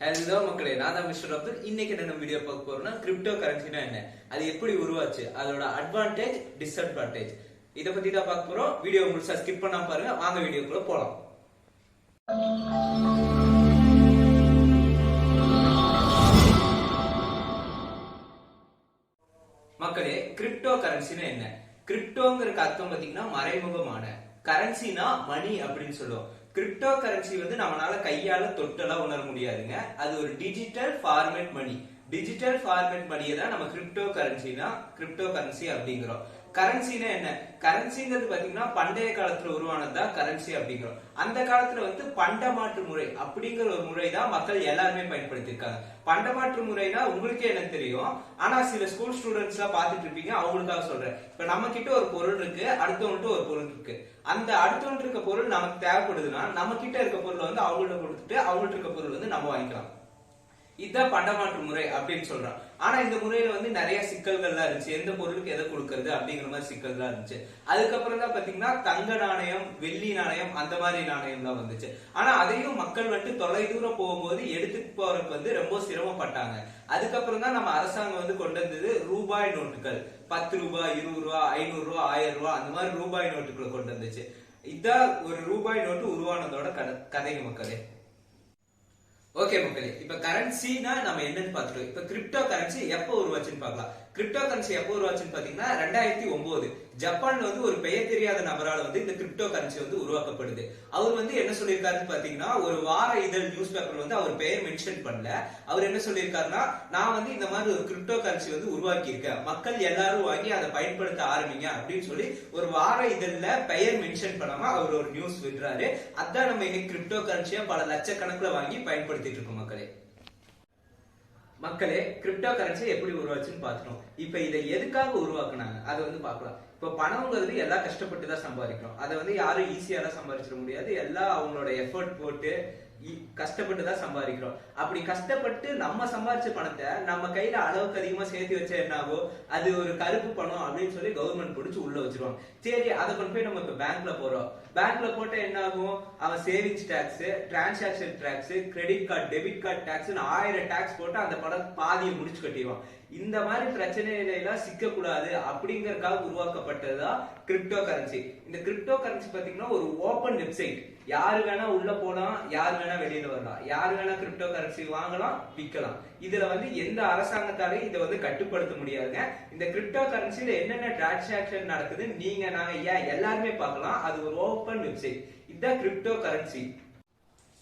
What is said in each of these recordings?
Hello மக்களே, நான் தான் மிஸ்டர் அப்துல். இன்னைக்கு என்ன வீடியோ பார்க்க போறோம்னா கிரிப்டோ கரன்சினா என்ன, அது எப்படி உருவாச்சு, அதோட அட்வான்டேஜ் டிஸ்அட்வான்டேஜ் இத பத்தி தான் பார்க்க போறோம். வீடியோ முழுசா ஸ்கிப் பண்ணாம பாருங்க. வாங்க வீடியோக்குள்ள போலாம். மக்களே, கிரிப்டோ கரன்சினா என்ன? கிரிப்டோங்கிறதுக்கு அர்த்தம் பாத்தீங்கன்னா மறைமுகமான, கரன்சினா மணி அப்படின்னு சொல்லுவோம். கிரிப்டோ கரன்சி வந்து நம்மளால கையால தொட்டெல்லாம் உணர முடியாதுங்க. அது ஒரு டிஜிட்டல் ஃபார்மேட் மணி. டிஜிட்டல் ஃபார்மேட் மணியை தான் நம்ம கிரிப்டோ கரன்சி அப்படிங்கிறோம். கரன்சினா என்ன? கரன்சிங்கிறது பாத்தீங்கன்னா பண்டைய காலத்துல உருவானதுதான் கரன்சி அப்படிங்கிறோம். அந்த காலத்துல வந்து பண்டமாற்று முறை அப்படிங்கிற ஒரு முறை தான் மக்கள் எல்லாருமே பயன்படுத்திருக்காங்க. பண்டமாற்று முறைனா உங்களுக்கே எனக்கு தெரியும், ஆனா சில ஸ்கூல் ஸ்டூடெண்ட்ஸ் எல்லாம் பாத்துட்டு இருப்பீங்க, அவங்களுக்காக சொல்றேன். இப்ப நம்ம கிட்ட ஒரு பொருள் இருக்கு, அடுத்தவங்கள்ட்ட ஒரு பொருள் இருக்கு. அந்த அடுத்தவங்க இருக்க பொருள் நமக்கு தேவைப்படுதுன்னா நம்ம கிட்ட இருக்க பொருள் வந்து அவங்கள்ட்ட கொடுத்துட்டு அவங்கள்ட்ட இருக்க பொருள் வந்து நம்ம வாங்கிக்கலாம். இதுதான் பண்டமாற்று முறை அப்படின்னு சொல்றான். ஆனா இந்த முறையில வந்து நிறைய சிக்கல்கள்லாம் இருந்துச்சு. எந்த பொருளுக்கு எதை கொடுக்கறது அப்படிங்கிற மாதிரி சிக்கல்தான் இருந்துச்சு. அதுக்கப்புறம் தான் பாத்தீங்கன்னா தங்க நாணயம், வெள்ளி நாணயம், அந்த மாதிரி நாணயம் தான் வந்துச்சு. ஆனா அதையும் மக்கள் வந்துட்டு தொலை தூரம் போகும்போது எடுத்துட்டு போறதுக்கு வந்து ரொம்ப சிரமப்பட்டாங்க. அதுக்கப்புறம் தான் நம்ம அரசாங்கம் வந்து கொண்டு வந்தது ரூபாய் நோட்டுகள். 10 ரூபாய், 20 ரூபாய், 500 ரூபாய், 1000 ரூபாய், அந்த மாதிரி ரூபாய் நோட்டுகளை கொண்டு வந்துச்சு. இதான் ஒரு ரூபாய் நோட்டு உருவானதோட கதைங்க மக்களே. ஓகே மக்களே, இப்ப கரன்சினா நம்ம என்னன்னு பாத்துட்டோம். இப்ப கிரிப்டோ கரன்சி எப்ப உருவாச்சுன்னு பாக்கலாம். கிரிப்டோ கரன்சி எப்ப உருவாச்சுன்னு பாத்தீங்கன்னா 2009 ஜப்பான்ல வந்து ஒரு பெயர் தெரியாத நபரால வந்து இந்த கிரிப்டோ கரன்சி வந்து உருவாக்கப்படுது. அவர் வந்து என்ன சொல்லியிருக்காருன்னு பாத்தீங்கன்னா, ஒரு வார இதழ் நியூஸ் பேப்பர் வந்து அவர் பெயர் மென்ஷன் பண்ணல. அவர் என்ன சொல்லியிருக்காருன்னா, நான் வந்து இந்த மாதிரி ஒரு கிரிப்டோ கரன்சி வந்து உருவாக்கி இருக்கேன், மக்கள் எல்லாரும் வாங்கி அதை பயன்படுத்த ஆரம்பிங்க அப்படின்னு சொல்லி ஒரு வார இதழ்ல பெயர் மென்ஷன் பண்ணாம அவர் ஒரு நியூஸ் விடுறாரு. அதான் நம்ம இன்னைக்கு கிரிப்டோ கரன்சியா பல லட்சக்கணக்கில் வாங்கி பயன்படுத்திட்டு இருக்கோம் மக்களே. கிரிப்டோ கரன்சி எப்படி உருவாச்சுன்னு பாத்துட்டோம். இப்ப இதை எதுக்காக உருவாக்குனாங்க அதை வந்து பாக்கலாம். இப்ப பணம்ங்கிறது எல்லாம் கஷ்டப்பட்டு தான் சம்பாதிக்கிறோம். அதை வந்து யாரும் ஈஸியாலாம் சம்பாதிச்சிட முடியாது. எல்லாம் அவங்களோட எஃபர்ட் போட்டு கஷ்டப்பட்டு தான் சம்பாதிக்கிறோம். அப்படி கஷ்டப்பட்டு நம்ம சம்பாதிச்ச பணத்தை நம்ம கையில அளவுக்கு அதிகமா சேர்த்து வச்சா என்ன ஆகும், அது ஒரு கருப்பு பணம் அப்படின்னு சொல்லி கவர்மெண்ட் பிடிச்சு உள்ள வச்சிருவாங்க. சரி, அதை கொண்டு போய் நம்ம இப்ப பேங்க்ல போறோம். பேங்க்ல போட்ட என்ன ஆகும், அவன் savings tax, transaction tax, credit card, debit card tax 1000 tax போட்டு அந்த படம் பாதியை முடிச்சு கட்டிடுவான். இந்த மாதிரி பிரச்சனையில எல்லாம் சிக்க கூடாது அப்படிங்கறதுக்காக உருவாக்கப்பட்டதுதான் கிரிப்டோ கரன்சி. இந்த கிரிப்டோ கரன்சி பாத்தீங்கன்னா ஒரு ஓபன் வெப்சைட். யாரு வேணா உள்ள போலாம், யாரு வேணா வெளியில வரலாம், யாரு வேணா கிரிப்டோ கரன்சி வாங்கலாம், விற்கலாம். இதுல வந்து எந்த அரசாங்கத்தாலையும் இதை வந்து கட்டுப்படுத்த முடியாதுங்க. இந்த கிரிப்டோ கரன்சில என்னென்ன டிரான்சாக்சன் நடக்குது நீங்க நாங்க எல்லாருமே பார்க்கலாம். அது ஒரு ஓபன் வெப்சைட். இதுதான் கிரிப்டோ கரன்சி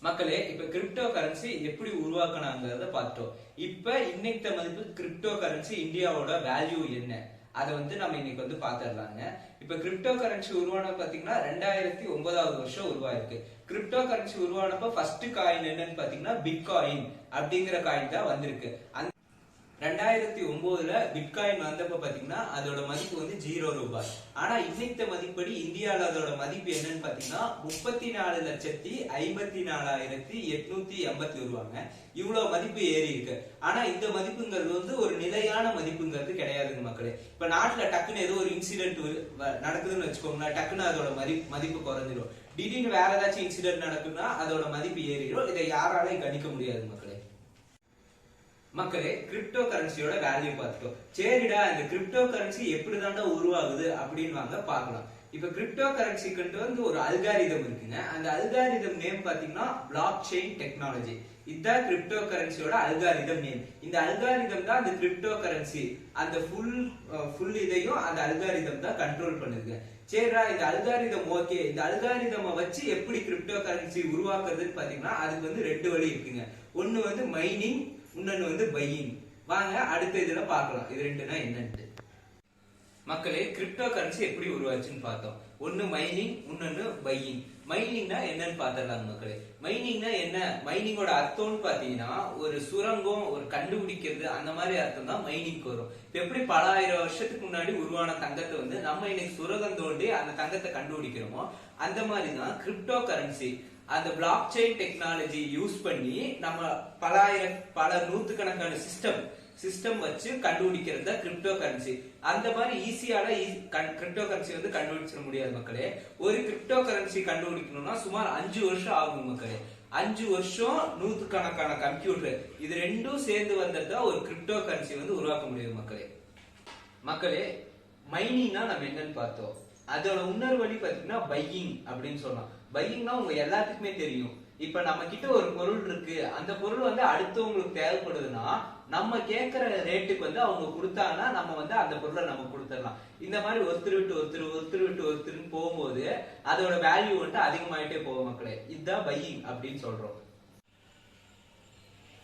மக்களே. இப்ப கிரிப்டோ கரன்சி எப்படி உருவாக்குனாங்கிறத பார்த்தோம். இப்ப இன்னைக்கு மதிப்பு கிரிப்டோ கரன்சி இந்தியாவோட வேல்யூ என்ன, அதை வந்து நம்ம இன்னைக்கு வந்து பாத்துடலாங்க. இப்ப கிரிப்டோ கரன்சி உருவான பாத்தீங்கன்னா 2009 வருஷம் உருவாயிருக்கு. கிரிப்டோ கரன்சி உருவானப்ப ஃபர்ஸ்ட் காயின் என்னன்னு பாத்தீங்கன்னா பிட்காயின் அப்படிங்கிற காயின் தான் வந்திருக்கு. 2009 பிட்காயின் வந்தப்ப பாத்தீங்கன்னா அதோட மதிப்பு வந்து 0 ரூபாய். ஆனா இன்னைக்கு மதிப்படி இந்தியால அதோட மதிப்பு என்னன்னு பாத்தீங்கன்னா 34,54,880 ரூபாங்க. இவ்வளவு மதிப்பு ஏறி இருக்கு. ஆனா இந்த மதிப்புங்கிறது வந்து ஒரு நிலையான மதிப்புங்கிறது கிடையாதுங்க மக்களே. இப்ப நாட்டுல டக்குன்னு ஏதோ ஒரு இன்சிடென்ட் நடக்குதுன்னு வச்சுக்கோங்களேன், டக்குன்னு அதோட மதிப்பு குறைஞ்சிடும். திடீர்னு வேற ஏதாச்சும் இன்சிடென்ட் நடக்குதுன்னா அதோட மதிப்பு ஏறிடும். இதை யாராலையும் கணிக்க முடியாது மக்களே. கிரிப்டோ கரன்சியோட வேல்யூ பார்த்துட்டோம். சரிடா, இந்த கிரிப்டோ கரன்சி எப்படிதாண்டா உருவாகுது அப்படின்னு வாங்க பார்க்கலாம். இப்ப கிரிப்டோ கரன்சிக்கு வந்து ஒரு அல்காரிதம் இருக்குங்க. அந்த அல்காரிதம் நேம் பாத்தீங்கன்னா பிளாக் செயின் டெக்னாலஜி. இதுதான் கிரிப்டோ கரன்சியோட அல்காரிதம் நேம். இந்த அல்காரிதம் தான் அந்த கிரிப்டோ கரன்சி அந்த ஃபுல் இதையும் அந்த அல்காரிதம் தான் கண்ட்ரோல் பண்ணுது. சரிடா, இந்த அல்காரிதம் ஓகே, இந்த அல்காரிதம் வச்சு எப்படி கிரிப்டோ கரன்சி உருவாக்குறதுன்னு பாத்தீங்கன்னா அதுக்கு வந்து 2 வழி இருக்குங்க. ஒண்ணு வந்து மைனிங், இன்னொன்னு வந்து பையிங். வாங்க அடுத்த இதுல பார்க்கலாம் இது ரெண்டுனா என்னன்னு. மக்களே, கிரிப்டோ கரன்சி எப்படி உருவாச்சுன்னு பார்த்தோம். ஒன்னு மைனிங், இன்னொன்னு பையிங். மைனிங்னா என்னன்னு பார்த்தலாம் மக்களே. மைனிங்னா என்ன, மைனிங்கோட அர்த்தம்னு பாத்தீங்கன்னா ஒரு சுரங்கம், ஒரு கண்டுபிடிக்கிறது, அந்த மாதிரி அர்த்தம் தான் மைனிங்க்கு வரும். எப்படி பல ஆயிரம் வருஷத்துக்கு முன்னாடி உருவான தங்கத்தை வந்து நம்ம இன்னைக்கு சுரங்கம் தோண்டி அந்த தங்கத்தை கண்டுபிடிக்கிறோமோ, அந்த மாதிரிதான் கிரிப்டோ கரன்சி அந்த பிளாக் செயின் டெக்னாலஜி யூஸ் பண்ணி நம்ம பல நூத்துக்கணக்கான சிஸ்டம் வச்சு கண்டுபிடிக்கிறது தான் கிரிப்டோ கரன்சி. அந்த மாதிரி ஈஸியால கிரிப்டோ கரன்சி வந்து கண்டுபிடிச்சிட முடியாது மக்களே. ஒரு கிரிப்டோ கரன்சி கண்டுபிடிக்கணும்னா சுமார் 5 வருஷம் ஆகும் மக்களே. 5 வருஷம் நூத்துக்கணக்கான கம்ப்யூட்டர் இது ரெண்டும் சேர்ந்து வந்ததா ஒரு கிரிப்டோ கரன்சி வந்து உருவாக்க முடியும் மக்களே மைனிங்னா நம்ம என்னன்னு பார்த்தோம். அதோட இன்னொரு வழி பாத்தீங்கன்னா பையிங் அப்படின்னு சொல்லலாம். பையிங்னா உங்க எல்லாத்துக்குமே தெரியும். இப்ப நம்ம கிட்ட ஒரு பொருள் இருக்கு, அந்த பொருள் வந்து அடுத்தவங்களுக்கு தேவைப்படுதுன்னா நம்ம கேட்கிற ரேட்டுக்கு வந்து அவங்க கொடுத்தாங்கன்னா நம்ம வந்து அந்த பொருளை நம்ம கொடுத்துடலாம். இந்த மாதிரி ஒருத்தர் விட்டு ஒருத்தர் போகும்போது அதோட வேல்யூ வந்து அதிகமாயிட்டே போகும் மக்களே. இதுதான் பையிங் அப்படின்னு சொல்றோம்.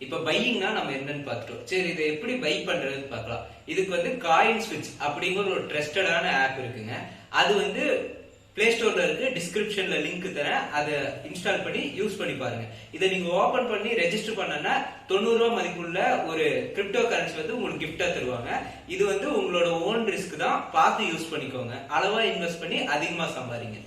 இப்ப பையிங்னா நம்ம என்னன்னு பார்த்துட்டோம். சரி, இதை எப்படி பை பண்றதுன்னு பார்க்கலாம். இதுக்கு வந்து காயின் ஸ்விட்ச் அப்படிங்கிற ஒரு ட்ரஸ்டடான ஆப் இருக்குங்க. அது வந்து பிளே ஸ்டோர்ல இருக்கு, டிஸ்கிரிப்ஷன்ல லிங்க் தரேன், அதை இன்ஸ்டால் பண்ணி யூஸ் பண்ணி பாருங்க. இதை நீங்க ஓபன் பண்ணி ரெஜிஸ்டர் பண்ணனா 90 ரூபாய் மதிப்புள்ள ஒரு கிரிப்டோ கரன்சி வந்து உங்களுக்கு கிஃப்டா தருவாங்க. இது வந்து உங்களோட ஓன் ரிஸ்க் தான், பார்த்து யூஸ் பண்ணிக்கோங்க. அளவா இன்வெஸ்ட் பண்ணி அதிகமா சம்பாதிங்க.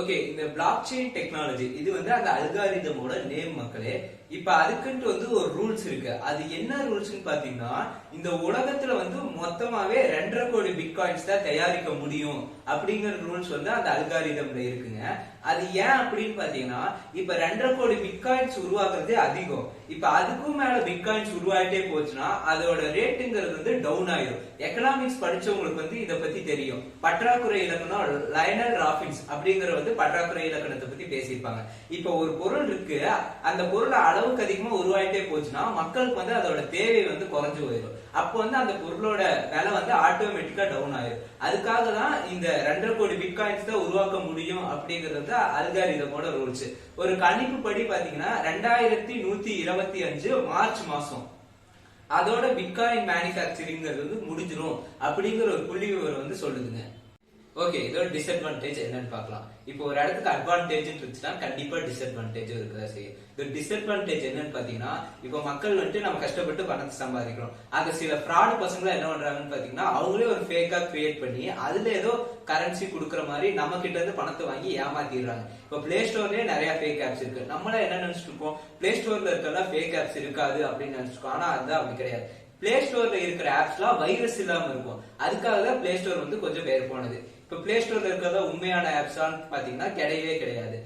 ஓகே, இந்த பிளாக் செயின் டெக்னாலஜி இது வந்து அந்த அல்காரிதமோட நேம் மக்களே. இப்ப அதுக்குன்ட்டு வந்து ஒரு ரூல்ஸ் இருக்கு. அது என்ன ரூல்ஸ்னு பாத்தீங்கன்னா, இந்த உலகத்துல வந்து மொத்தமாவே 2.5 கோடி பிட்காயின்ஸ் தான் தயாரிக்க முடியும் அப்படிங்கிற ரூல்ஸ் வந்து அந்த அல்காரிதம்ல இருக்குங்க. அது ஏன் அப்படின்னு பாத்தீங்கன்னா, இப்ப 2.5 கோடி பிட்காயின்ஸ் உருவாக்குறதே அதிகம். இப்ப அதுக்கும் மேல பிட்காயின்ஸ் உருவாயிட்டே போச்சுன்னா அதோட ரேட்டுங்கிறது வந்து டவுன் ஆயிடும். எக்கனாமிக்ஸ் படிச்சவங்களுக்கு வந்து இதை பத்தி தெரியும். பற்றாக்குறை இலக்கணம் லயனல் ராபின்ஸ் அப்படிங்கிற வந்து பற்றாக்குறை இலக்கணத்தை பத்தி பேசியிருப்பாங்க. இப்ப ஒரு பொருள் இருக்கு, அந்த பொருளை அளவுக்கு அதிகமா உருவாயிட்டே போச்சுன்னா மக்களுக்கு வந்து அதோட தேவை வந்து குறைஞ்சு போயிடும். அப்போ வந்து அந்த பொருளோட விலை வந்து ஆட்டோமேட்டிக்கா டவுன் ஆயிடும். அதுக்காக தான் இந்த 2.5 கோடி பிட்காயின்ஸ் தான் உருவாக்க முடியும் அப்படிங்கிறது அல்காரிதமோட ரூல்ஸ். ஒரு கணிப்பு படி பாத்தீங்கன்னா 2125 மார்ச் மாசம் அதோட பிட்காயின் மேனுஃபேக்சரிங் வந்து முடிஞ்சிரும் அப்படிங்கிற ஒரு புள்ளி விவரம் வந்து சொல்லுதுங்க. ஓகே, இதோட டிஸ்அட்வான்டேஜ் என்னன்னு பார்க்கலாம். இப்போ ஒரு இடத்துக்கு அட்வான்டேஜ் இருந்துச்சுன்னா கண்டிப்பா டிஸ்அட்வான்டேஜ் இருக்குதா செய்யும். இந்த டிஸ்அட்வான்டேஜ் என்னன்னு பாத்தீங்கன்னா, இப்போ மக்கள் வந்துட்டு நம்ம கஷ்டப்பட்டு பணத்தை சம்பாதிக்கிறோம். அது சில ஃப்ராட் பசங்க என்ன பண்றாங்கன்னு பாத்தீங்கன்னா, அவங்களே ஒரு ஃபேக்கா கிரியேட் பண்ணி அதுல ஏதோ கரன்சி கொடுக்குற மாதிரி நம்ம கிட்ட இருந்து பணத்தை வாங்கி ஏமாத்திடுறாங்க. இப்போ பிளே ஸ்டோர்லயே நிறைய ஃபேக் ஆப்ஸ் இருக்கு. நம்மள என்ன நினைச்சிட்டு இருக்கோம், பிளே ஸ்டோர்ல இருக்கலாம் ஃபேக் ஆப்ஸ் இருக்காது அப்படின்னு நினைச்சிருக்கோம். ஆனா அதுதான் அப்படி கிடையாது. பிளே ஸ்டோர்ல இருக்கிற ஆப்ஸ்லாம் வைரஸ் இல்லாம இருக்கும். அதுக்காக தான் பிளே ஸ்டோர் வந்து கொஞ்சம் பேர் போனது. இப்ப பிளே ஸ்டோர்ல இருக்கிறதா உண்மையான ஆப்ஸான்னு பாத்தீங்கன்னா கிடையவே கிடையாது.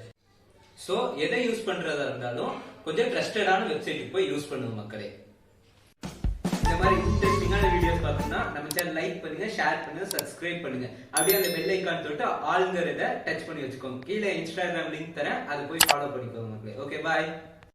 சோ எதை யூஸ் பண்றதா இருந்தாலும் கொஞ்சம் ட்ரஸ்டடான வெப்சைட்டுக்கு போய் யூஸ் பண்ணுங்க மக்களே. இந்த மாதிரி இன்ட்ரெஸ்டிங்கான வீடியோஸ் பார்த்தோம்னா நம்ம சேனல் லைக் பண்ணுங்க, ஷேர் பண்ணுங்க, சப்ஸ்கிரைப் பண்ணுங்க. அப்படியே அந்த பெல் ஐகான் தொட்டு ஆளுங்கிறத டச் பண்ணி வச்சுக்கோங்க. கீழே இன்ஸ்டாகிராம் லிங்க் தரேன், அதை போய் ஃபாலோ பண்ணிக்கோங்க மக்களே. ஓகே, பாய்.